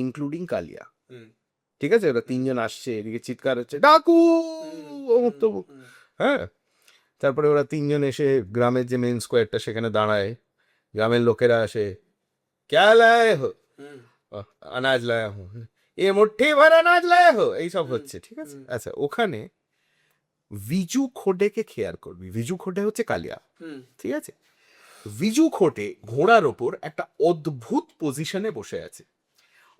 Including কালিয়া। ঠিক আছে, ওরা তিনজন আসছে, এদিকে চিৎকার হচ্ছে ডাকু অমুক তমুক। হ্যাঁ, তারপরে ওরা তিনজন এসে গ্রামের যে মেন স্কোয়ারটা সেখানে দাঁড়ায়, গ্রামের লোকেরা আসে, ক্যা লায়ে হো, আনাজ লায়া হো, এ মুঠি ভর আনাজ লায়া হো, এইসব হচ্ছে। ঠিক আছে, আচ্ছা ওখানে ভিজু খোডেকে খেয়াল করবি। ভিজু খোডে হচ্ছে কালিয়া। ঠিক আছে, ভিজু খোটে ঘোড়ার ওপর একটা অদ্ভুত পজিশনে বসে আছে।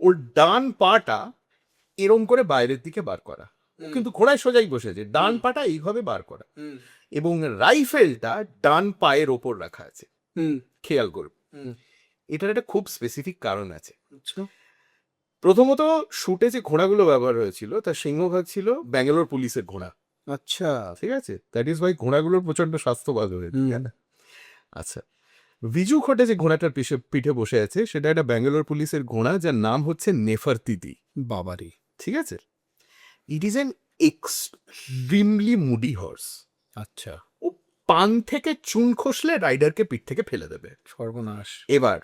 ওর ডান পাটা এরম করে বাইরের দিকে বার করা, কিন্তু ঘোড়ায় সোজাই বসেছে, ডান পাটা এইভাবে বার করা, এবং রাইফেলটা ডান পায়ের ওপর রাখা আছে। খেয়াল করবে, এটার একটা খুব স্পেসিফিক কারণ আছে। প্রথমত শুটে যে ঘোড়াগুলো ব্যবহার হয়েছিল তার সিংহভাগ ছিল ব্যাঙ্গালোর পুলিশের ঘোড়া। আচ্ছা, ঠিক আছে, দ্যাট ইজ ওয়াই ঘোড়াগুলোর প্রচন্ড স্বাস্থ্যবাদ হয়েছে। আচ্ছা, ভিজু খোটে যে ঘোড়াটার পিঠে বসে আছে সেটা একটা ব্যাঙ্গালোর পুলিশের ঘোড়া, যার নাম হচ্ছে নেফারতিতি। বাবারি। ঠিক আছে, it is an extremely moody horse. আচ্ছা, ও পান থেকে চুন খসলে রাইডারকে পিঠ থেকে ফেলে দেবে। সর্বনাশ। এবার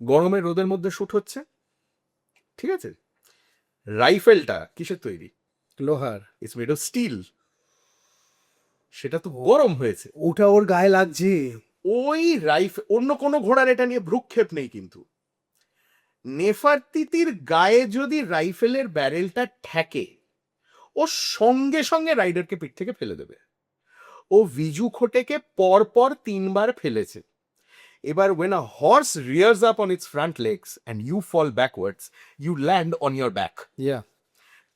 গরমের রোদের মধ্যে শুট হচ্ছে, ঠিক আছে, রাইফেলটা কিসের তৈরি? লোহার। It's made of steel. সেটা তো গরম হয়েছে, ওটা ওর গায়ে লাগছে। ওই রাইফেল, অন্য কোনো ঘোড়ার এটা নিয়ে ভ্রুক্ষেপ নেই, কিন্তু নেফারতিতির গায়ে যদি রাইফেলের ব্যারেলটা ঠেকে, ও সঙ্গে সঙ্গে রাইডারকে পিঠ থেকে ফেলে দেবে। ও ভিজু খোটেকে পর পর 3 বার ফেলেছে। এবার when a horse rears up on its front legs and you fall backwards, you land on your back. ইয়া,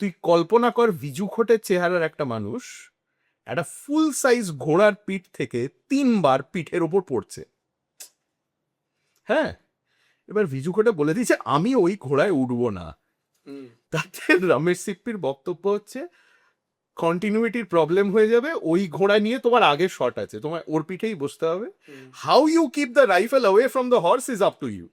তুই কল্পনা কর ভিজু খোটের চেহারার একটা মানুষ একটা ফুল সাইজ ঘোড়ার পিঠ থেকে 3 বার পিঠের ওপর পড়ছে। হ্যাঁ, এবার ভিজু খোটে বলে দিয়েছে আমি ওই ঘোড়ায় উঠবো না। তাতে রমেশ সিপ্পির বক্তব্য হচ্ছে কন্টিনিউইটির প্রবলেম হয়ে যাবে, ওই ঘোড়া নিয়ে তোমার আগের শট আছে, তোমার ওর পিঠেই বসতে হবে। How you keep the rifle away from the horse is up to you.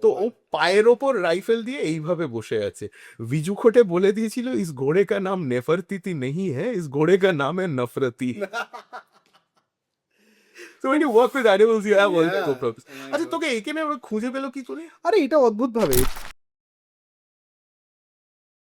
তো ও পায়ের ওপর রাইফেল দিয়ে এইভাবে বসে আছে। ভিজু খোটে বলে দিয়েছিল ইস ঘোড়ে কা নাম নেফরতিতি নেহি হ্যাঁ, ইস ঘোড়ে কা নাম হ্যাঁ নফরতি। So when you work with animals you have all the problems. আচ্ছা, তোকে এখানে খুঁজে পেলো কি করে? আরে এটা অদ্ভুত ভাবে